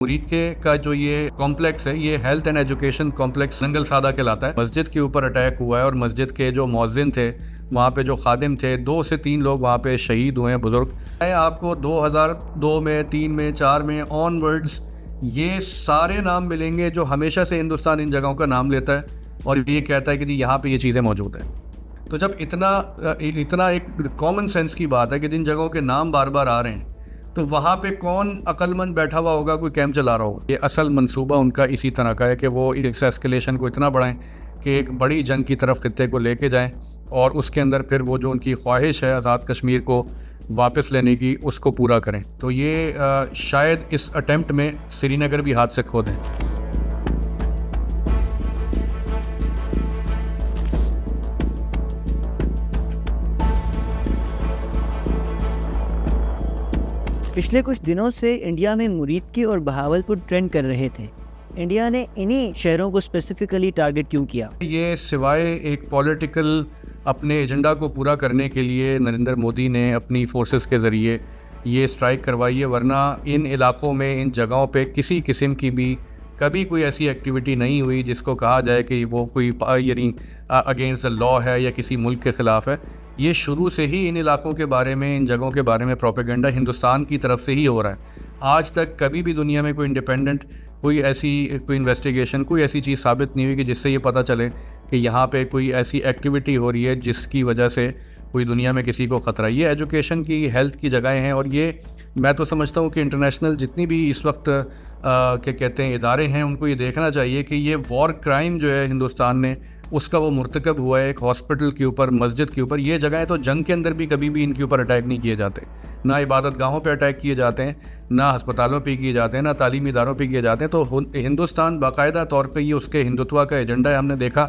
मुरीद के का जो ये कॉम्प्लेक्स है, ये health and education complex Nangal सादा कहलाता है। मस्जिद के ऊपर अटैक हुआ है और मस्जिद के जो मौज़िन थे, वहाँ पे जो खादिम थे, 2 से 3 लोग वहाँ पे शहीद हुए हैं, बुज़ुर्ग। आपको 2002 में, 3 में, 4 में ऑनवर्ड्स ये सारे नाम मिलेंगे जो हमेशा से हिंदुस्तान इन जगहों का नाम लेता है और ये कहता है कि जी यहाँ पे ये चीज़ें मौजूद हैं। तो जब इतना एक कॉमन सेंस की बात है कि जिन जगहों के नाम बार बार आ रहे हैं, तो वहाँ पे कौन अक्लमंद बैठा हुआ होगा, कोई कैंप चला रहा होगा। ये असल मंसूबा उनका इसी तरह का है कि वो इस एस्केलेशन को इतना बढ़ाएं कि एक बड़ी जंग की तरफ खित्ते को लेके जाएं और उसके अंदर फिर वो जो उनकी ख्वाहिश है आज़ाद कश्मीर को वापस लेने की, उसको पूरा करें। तो ये शायद इस अटेम्प्ट में श्रीनगर भी हाथ से खो दें। पिछले कुछ दिनों से इंडिया में मुरीद की और बहावलपुर ट्रेंड कर रहे थे। इंडिया ने इन्हीं शहरों को स्पेसिफिकली टारगेट क्यों किया? ये सिवाय एक पॉलिटिकल अपने एजेंडा को पूरा करने के लिए नरेंद्र मोदी ने अपनी फोर्सेस के ज़रिए ये स्ट्राइक करवाई है, वरना इन इलाकों में, इन जगहों पे किसी किस्म की भी कभी कोई ऐसी एक्टिविटी नहीं हुई जिसको कहा जाए कि वो कोई यानी अगेंस्ट द लॉ है या किसी मुल्क के ख़िलाफ़ है। ये शुरू से ही इन इलाकों के बारे में, इन जगहों के बारे में प्रोपेगेंडा हिंदुस्तान की तरफ से ही हो रहा है। आज तक कभी भी दुनिया में कोई इंडिपेंडेंट कोई इन्वेस्टिगेशन, कोई ऐसी चीज़ साबित नहीं हुई कि जिससे ये पता चले कि यहाँ पे कोई ऐसी एक्टिविटी हो रही है जिसकी वजह से कोई दुनिया में किसी को ख़तरा। ये एजुकेशन की, हेल्थ की जगहें हैं और ये मैं तो समझता हूँ कि इंटरनेशनल जितनी भी इस वक्त क्या कहते हैं इदारे हैं, उनको ये देखना चाहिए कि ये वॉर क्राइम जो है हिंदुस्तान ने, उसका वो मुर्तकब हुआ है एक हॉस्पिटल के ऊपर, मस्जिद के ऊपर। ये जगहें तो जंग के अंदर भी कभी भी इनके ऊपर अटैक नहीं किए जाते, ना इबादत गाहों पे अटैक किए जाते हैं, ना अस्पतालों पे किए जाते हैं, ना तालीमी इदारों पे किए जाते हैं। तो हिंदुस्तान बाकायदा तौर पे ये उसके हिंदुत्व का एजेंडा है। हमने देखा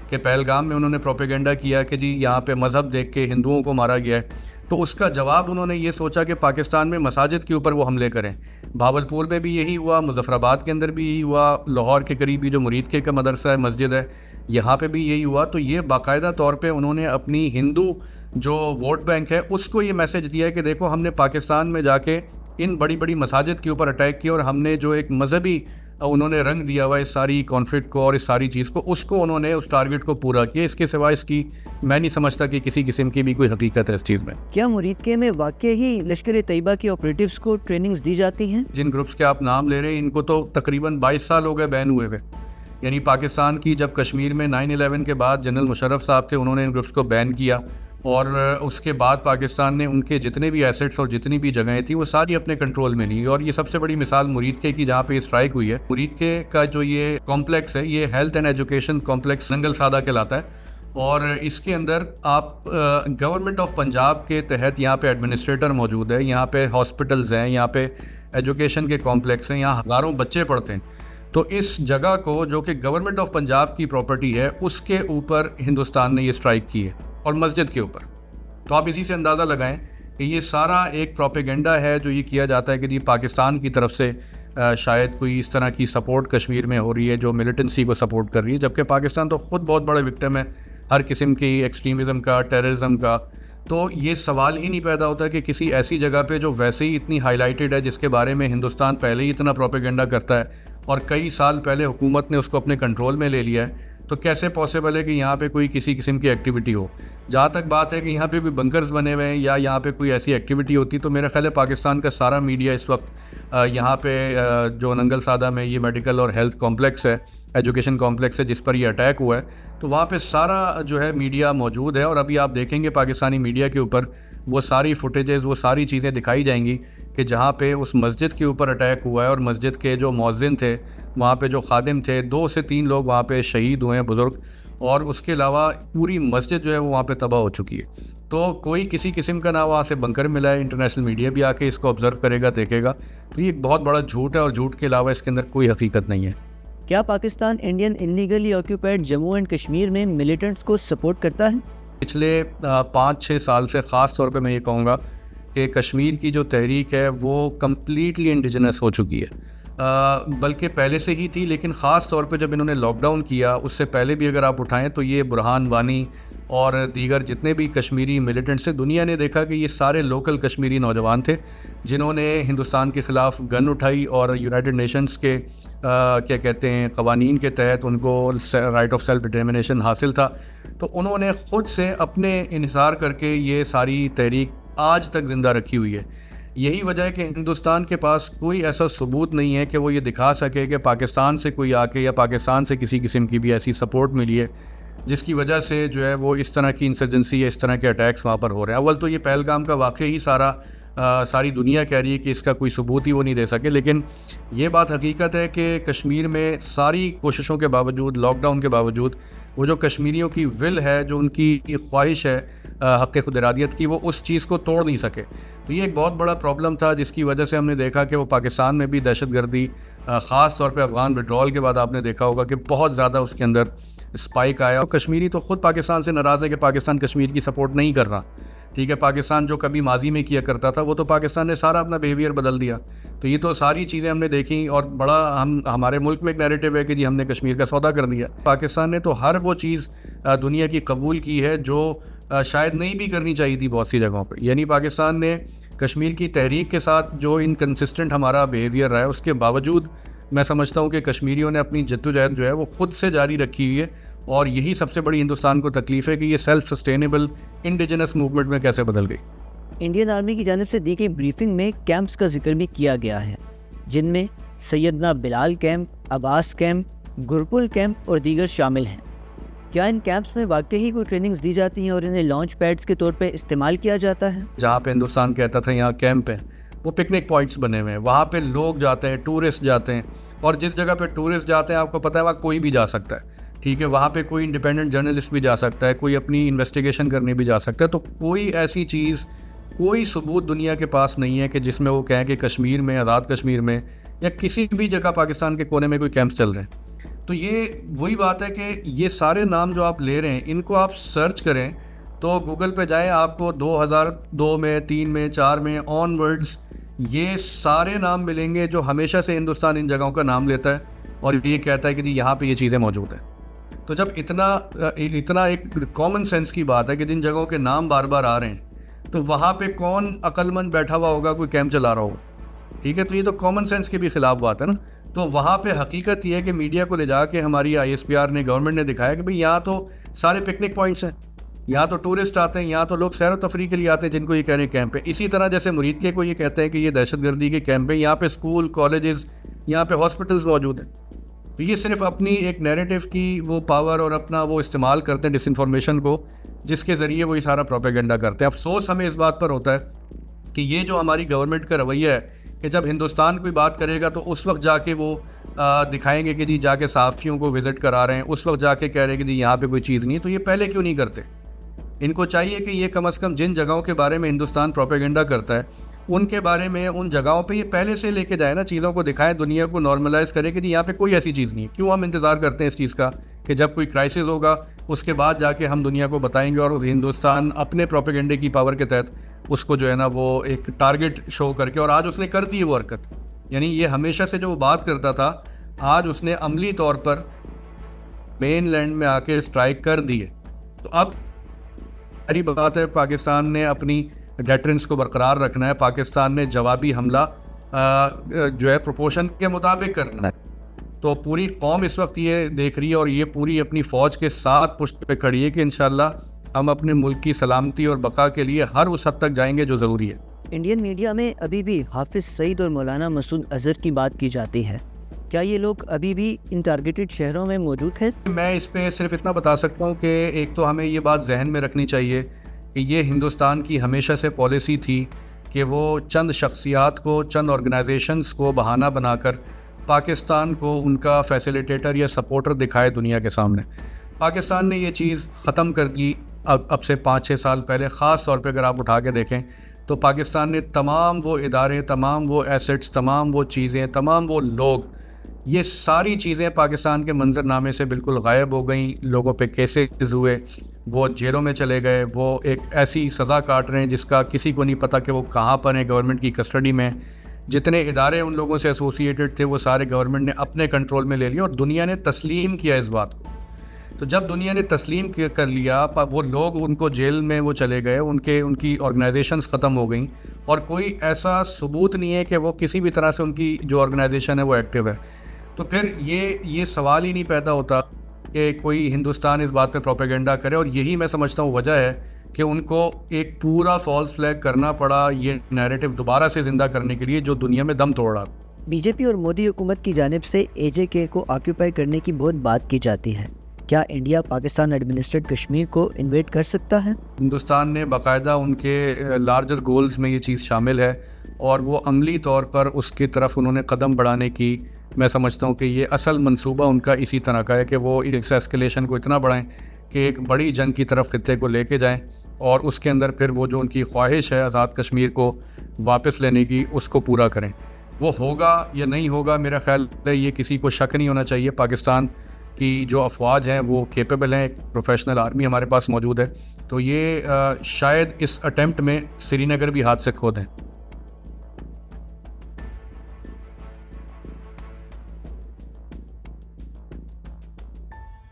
कि पहलगाम में उन्होंने प्रोपेगेंडा किया कि जी यहाँ पे मज़हब देख के हिंदुओं को मारा गया है। तो उसका जवाब उन्होंने ये सोचा कि पाकिस्तान में मसाजिद के ऊपर वो हमले करें। भावलपुर में भी यही हुआ, मुजफ्फराबाद के अंदर भी यही हुआ, लाहौर के करीब जो मुरीद के का मदरसा है, मस्जिद है, यहाँ पे भी यही हुआ। तो ये बाकायदा तौर पे उन्होंने अपनी हिंदू जो वोट बैंक है उसको ये मैसेज दिया है कि देखो, हमने पाकिस्तान में जाके इन बड़ी बड़ी मसाजिद के ऊपर अटैक किया और हमने जो एक मजहबी उन्होंने रंग दिया हुआ इस सारी कॉन्फ्लिक्ट को और इस सारी चीज़ को, उसको उन्होंने उस टारगेट को पूरा किया। इसके सिवा इसकी मैं नहीं समझता कि किसी किस्म की भी कोई हकीकत है इस चीज़ में। क्या मुरीद के में वाकई ही लश्कर तैयबा के ऑपरेटिव्स को ट्रेनिंग्स दी जाती हैं? जिन ग्रुप्स के आप नाम ले रहे हैं, इनको तो तकरीबन 22 साल हो गए बैन हुए हुए। यानी पाकिस्तान की जब कश्मीर में 9/11 के बाद जनरल मुशर्रफ साहब थे, उन्होंने इन ग्रुप्स को बैन किया और उसके बाद पाकिस्तान ने उनके जितने भी एसेट्स और जितनी भी जगहें थी वो सारी अपने कंट्रोल में ली। और ये सबसे बड़ी मिसाल मुरीद के की जहाँ पे स्ट्राइक हुई है। मुरीद के का जो ये कॉम्प्लेक्स है, ये health and education complex Nangal सादा कहलाता है और इसके अंदर आप गवर्नमेंट ऑफ पंजाब के तहत यहाँ पे एडमिनिस्ट्रेटर मौजूद है, यहाँ पे हॉस्पिटल्स हैं, यहाँ पे एजुकेशन के कॉम्प्लेक्स हैं, यहाँ हज़ारों बच्चे पढ़ते हैं। तो इस जगह को, जो कि गवर्नमेंट ऑफ पंजाब की प्रॉपर्टी है, उसके ऊपर हिंदुस्तान ने ये स्ट्राइक की है और मस्जिद के ऊपर। तो आप इसी से अंदाज़ा लगाएं कि ये सारा एक प्रोपेगेंडा है जो ये किया जाता है कि जी पाकिस्तान की तरफ से शायद कोई इस तरह की सपोर्ट कश्मीर में हो रही है जो मिलिटेंसी को सपोर्ट कर रही है, जबकि पाकिस्तान तो ख़ुद बहुत बड़ा विक्टिम है हर किस्म की एक्सट्रीमिज़म का, टेररिज्म का। तो ये सवाल ही नहीं पैदा होता कि किसी ऐसी जगह पे जो वैसे ही इतनी हाईलाइटेड है, जिसके बारे में हिंदुस्तान पहले ही इतना प्रोपेगेंडा करता है और कई साल पहले हुकूमत ने उसको अपने कंट्रोल में ले लिया है, तो कैसे पॉसिबल है कि यहाँ पे कोई किसी किस्म की एक्टिविटी हो। जहाँ तक बात है कि यहाँ पे भी बंकर्स बने हुए हैं या यहाँ पे कोई ऐसी एक्टिविटी होती, तो मेरा ख्याल है पाकिस्तान का सारा मीडिया इस वक्त यहाँ पे जो नंगल सादा में ये मेडिकल और हेल्थ कॉम्प्लेक्स है, एजुकेशन कॉम्प्लेक्स है जिस पर ये अटैक हुआ है, तो वहाँ पे सारा जो है मीडिया मौजूद है। और अभी आप देखेंगे पाकिस्तानी मीडिया के ऊपर वो सारी फुटेजेस, वो सारी चीज़ें दिखाई जाएंगी कि जहाँ पे उस मस्जिद के ऊपर अटैक हुआ है और मस्जिद के जो मौज़िन थे, वहाँ पे जो खादिम थे, 2 से 3 लोग वहाँ पे शहीद हुए हैं, बुज़ुर्ग। और उसके अलावा पूरी मस्जिद जो है वो वहाँ पे तबाह हो चुकी है। तो कोई किसी किस्म का ना वहाँ से बंकर मिला है, इंटरनेशनल मीडिया भी आके इसको ऑब्ज़र्व करेगा, देखेगा। तो ये एक बहुत बड़ा झूठ है और झूठ के अलावा इसके अंदर कोई हकीकत नहीं है। क्या Pakistan Indian illegally occupied Jammu and Kashmir में मिलिटेंट्स को सपोर्ट करता है? पिछले 5-6 साल से ख़ास तौर पे मैं ये कहूँगा कि कश्मीर की जो तहरीक है वो कम्प्लीटली इंडिजिनस हो चुकी है। बल्कि पहले से ही थी, लेकिन ख़ास तौर पे जब इन्होंने लॉकडाउन किया, उससे पहले भी अगर आप उठाएं तो ये बुरहान वानी और दीगर जितने भी कश्मीरी मिलिटेंट्स थे, दुनिया ने देखा कि ये सारे लोकल कश्मीरी नौजवान थे जिन्होंने हिंदुस्तान के ख़िलाफ़ गन उठाई और यूनाइटेड नेशंस के क्या कहते हैं कवानीन के तहत उनको राइट ऑफ सेल्फ डिटर्मिनेशन हासिल था। तो उन्होंने ख़ुद से अपने इन्हिसार करके ये सारी तहरीक आज तक ज़िंदा रखी हुई है। यही वजह है कि हिंदुस्तान के पास कोई ऐसा सबूत नहीं है कि वो ये दिखा सके कि पाकिस्तान से कोई आके या पाकिस्तान से किसी किस्म की भी ऐसी सपोर्ट मिली है जिसकी वजह से जो है वो इस तरह की इंसर्जेंसी या इस तरह के अटैक्स वहाँ पर हो रहे हैं। अव्वल तो ये पहलगाम का वाक़या ही सारी दुनिया कह रही है कि इसका कोई सबूत ही वो नहीं दे सके, लेकिन ये बात हकीकत है कि कश्मीर में सारी कोशिशों के बावजूद, लॉकडाउन के बावजूद, वो जो कश्मीरियों की विल है, जो उनकी ख्वाहिश है हक़ खुद इरादियत की, वो उस चीज़ को तोड़ नहीं सके। तो ये एक बहुत बड़ा प्रॉब्लम था जिसकी वजह से हमने देखा कि वो पाकिस्तान में भी दहशतगर्दी, ख़ास तौर पे अफ़गान विड्रॉल के बाद आपने देखा होगा कि बहुत ज़्यादा उसके अंदर स्पाइक आया। कश्मीरी तो ख़ुद पाकिस्तान से नाराज़ है कि पाकिस्तान कश्मीर की सपोर्ट नहीं कर रहा। ठीक है, पाकिस्तान जो कभी माजी में किया करता था वो तो पाकिस्तान ने सारा अपना बिहेवियर बदल दिया। तो ये तो सारी चीज़ें हमने देखी और बड़ा हमारे मुल्क में एक नैरेटिव है कि जी हमने कश्मीर का सौदा कर दिया। पाकिस्तान ने तो हर वो चीज़ दुनिया की कबूल की है जो शायद नहीं भी करनी चाहिए थी बहुत सी जगहों पर। यानी पाकिस्तान ने कश्मीर की तहरीक के साथ जो इनकन्सिस्टेंट हमारा बिहेवियर रहा है उसके बावजूद मैं समझता हूँ कि कश्मीरियों ने अपनी जद्दोजहद जो है वो ख़ुद से जारी रखी हुई है। और यही सबसे बड़ी हिंदुस्तान को तकलीफ़ है कि ये सेल्फ सस्टेनेबल इंडिजिनस मूवमेंट में कैसे बदल गई। इंडियन आर्मी की जानिब से दी गई ब्रीफिंग में कैंप्स का जिक्र भी किया गया है, जिनमें Syedna Bilal camp, Abbas camp, Gurpul camp और दीगर शामिल हैं। क्या इन कैंप्स में वाकई ही कोई ट्रेनिंग्स दी जाती हैं और इन्हें लॉन्च पैड्स के तौर पे इस्तेमाल किया जाता है? जहाँ पे हिंदुस्तान कहता था यहाँ कैंप है, वो पिकनिक पॉइंट्स बने हुए हैं, वहाँ पे लोग जाते हैं, टूरिस्ट जाते हैं। और जिस जगह पे टूरिस्ट जाते हैं आपको पता है वहाँ कोई भी जा सकता है। ठीक है, वहाँ पे कोई इंडिपेंडेंट जर्नलिस्ट भी जा सकता है, कोई अपनी इन्वेस्टिगेशन करने भी जा सकता है। तो कोई ऐसी चीज़, कोई सबूत दुनिया के पास नहीं है कि जिसमें वो कहें कि कश्मीर में, आज़ाद कश्मीर में या किसी भी जगह पाकिस्तान के कोने में कोई कैंप्स चल रहे हैं। तो ये वही बात है कि ये सारे नाम जो आप ले रहे हैं इनको आप सर्च करें तो गूगल पे जाएं, आपको 2002 में, 3 में, 4 में ऑनवर्ड्स ये सारे नाम मिलेंगे जो हमेशा से हिंदुस्तान इन जगहों का नाम लेता है और ये कहता है कि जी यहाँ पे ये चीज़ें मौजूद हैं। तो जब इतना एक कॉमन सेंस की बात है कि जिन जगहों के नाम बार बार आ रहे हैं तो वहाँ पे कौन अक्लमंद बैठा हुआ होगा कोई कैंप चला रहा होगा। ठीक है, तो ये तो कॉमन सेंस के भी ख़िलाफ़ बात है ना। तो वहाँ पे हकीकत ये है कि मीडिया को ले जाके हमारी ISPR ने, गवर्नमेंट ने दिखाया कि भाई यहाँ तो सारे पिकनिक पॉइंट्स हैं, यहाँ तो टूरिस्ट आते हैं, यहाँ तो लोग सैर व तफरी के लिए आते हैं जिनको ये कह रहे हैं कैंप है। इसी तरह जैसे मुरीद के को ये कहते हैं कि ये दहशतगर्दी के कैंप है, यहाँ पे स्कूल, कॉलेजेस, यहाँ पे हॉस्पिटल्स मौजूद हैं। तो ये सिर्फ अपनी एक नैरेटिव की वो पावर और अपना वो इस्तेमाल करते हैं डिसइंफॉर्मेशन को, जिसके ज़रिए वो ये सारा प्रोपेगेंडा करते हैं। अफसोस हमें इस बात पर होता है कि ये जो हमारी गवर्नमेंट का रवैया है कि जब हिंदुस्तान कोई बात करेगा तो उस वक्त जाके वो दिखाएंगे कि जी जाके सहाफ़ियों को विज़िट करा रहे हैं, उस वक्त जाके कह रहे हैं कि जी यहाँ पे कोई चीज़ नहीं है। तो ये पहले क्यों नहीं करते? इनको चाहिए कि ये कम से कम जिन जगहों के बारे में हिंदुस्तान प्रोपेगेंडा करता है उनके बारे में, उन जगहों पे ये पहले से लेके जाए ना, चीज़ों को दिखाएं, दुनिया को नॉर्मलाइज करे कि जी यहाँ पे कोई ऐसी चीज़ नहीं है। क्यों हम इंतज़ार करते हैं इस चीज़ का कि जब कोई क्राइसिस होगा उसके बाद जाके हम दुनिया को बताएंगे और हिंदुस्तान अपने प्रोपेगेंडे की पावर के तहत उसको जो है ना वो एक टारगेट शो करके, और आज उसने कर दी है वो हरकत। यानी ये हमेशा से जो वो बात करता था आज उसने अमली तौर पर मेन लैंड में आके स्ट्राइक कर दी है। तो अब सारी बात है पाकिस्तान ने अपनी डेटरेंस को बरकरार रखना है, पाकिस्तान ने जवाबी हमला जो है प्रोपोर्शन के मुताबिक करना है। तो पूरी कौम इस वक्त ये देख रही है और ये पूरी अपनी फ़ौज के साथ पुश्त पे खड़ी है कि इंशाल्लाह हम अपने मुल्क की सलामती और बका के लिए हर उस हद तक जाएंगे जो ज़रूरी है। इंडियन मीडिया में अभी भी हाफिज़ सईद और मौलाना मसूद अज़हर की बात की जाती है। क्या ये लोग अभी भी इन टारगेटेड शहरों में मौजूद हैं? मैं इस पर सिर्फ इतना बता सकता हूँ कि एक तो हमें ये बात जहन में रखनी चाहिए कि ये हिंदुस्तान की हमेशा से पॉलिसी थी कि वो चंद शख्सियात को, चंद ऑर्गेनाइजेशंस को बहाना बनाकर पाकिस्तान को उनका फैसिलिटेटर या सपोर्टर दिखाए दुनिया के सामने। पाकिस्तान ने ये चीज़ ख़त्म कर दी अब से 5-6 साल पहले। ख़ास तौर पे अगर आप उठा के देखें तो पाकिस्तान ने तमाम वो इदारे, तमाम वो एसेट्स, तमाम वो चीज़ें, तमाम वो लोग, ये सारी चीज़ें पाकिस्तान के मंजरनामे से बिल्कुल गायब हो गई। लोगों पे केसेस हुए, वो जेलों में चले गए, वो एक ऐसी सज़ा काट रहे हैं जिसका किसी को नहीं पता कि वो कहाँ पर हैं, गवर्नमेंट की कस्टडी में। जितने इदारे उन लोगों से एसोसिएटेड थे वो सारे गवर्नमेंट ने अपने कंट्रोल में ले लिया और दुनिया ने तस्लीम किया इस बात को। तो जब दुनिया ने तस्लीम कर लिया, वो लोग उनको जेल में वो चले गए, उनकी ऑर्गेनाइजेशंस ख़त्म हो गई और कोई ऐसा सबूत नहीं है कि वो किसी भी तरह से उनकी जो ऑर्गेनाइजेशन है वो एक्टिव है, तो फिर ये सवाल ही नहीं पैदा होता कि कोई हिंदुस्तान इस बात पे प्रोपेगेंडा करे। और यही मैं समझता हूँ वजह है कि उनको एक पूरा फॉल्स फ्लैग करना पड़ा ये नैरेटिव दोबारा से ज़िंदा करने के लिए जो दुनिया में दम तोड़ रहा। बीजेपी और मोदी हुकूमत की जानिब से AJK को ऑक्यूपाई करने की बहुत बात की जाती है। क्या इंडिया पाकिस्तान एडमिनिस्ट्रेट कश्मीर को इन्वेड कर सकता है? हिंदुस्तान ने बाकायदा उनके लार्जर गोल्स में ये चीज़ शामिल है और वो अमली तौर पर उसकी तरफ उन्होंने कदम बढ़ाने की, मैं समझता हूँ कि ये असल मंसूबा उनका इसी तरह का है कि वो इस एस्केलेशन को इतना बढ़ाएं कि एक बड़ी जंग की तरफ खित्ते को लेके जाएं और उसके अंदर फिर वो जो उनकी ख्वाहिश है आज़ाद कश्मीर को वापस लेने की, उसको पूरा करें। वो होगा या नहीं होगा, मेरा ख्याल है ये किसी को शक नहीं होना चाहिए। पाकिस्तान की जो अफवाज हैं वो कैपेबल हैं, एक प्रोफेशनल आर्मी हमारे पास मौजूद है, तो ये शायद इस अटेम्प्ट में श्रीनगर भी हाथ से खो दें।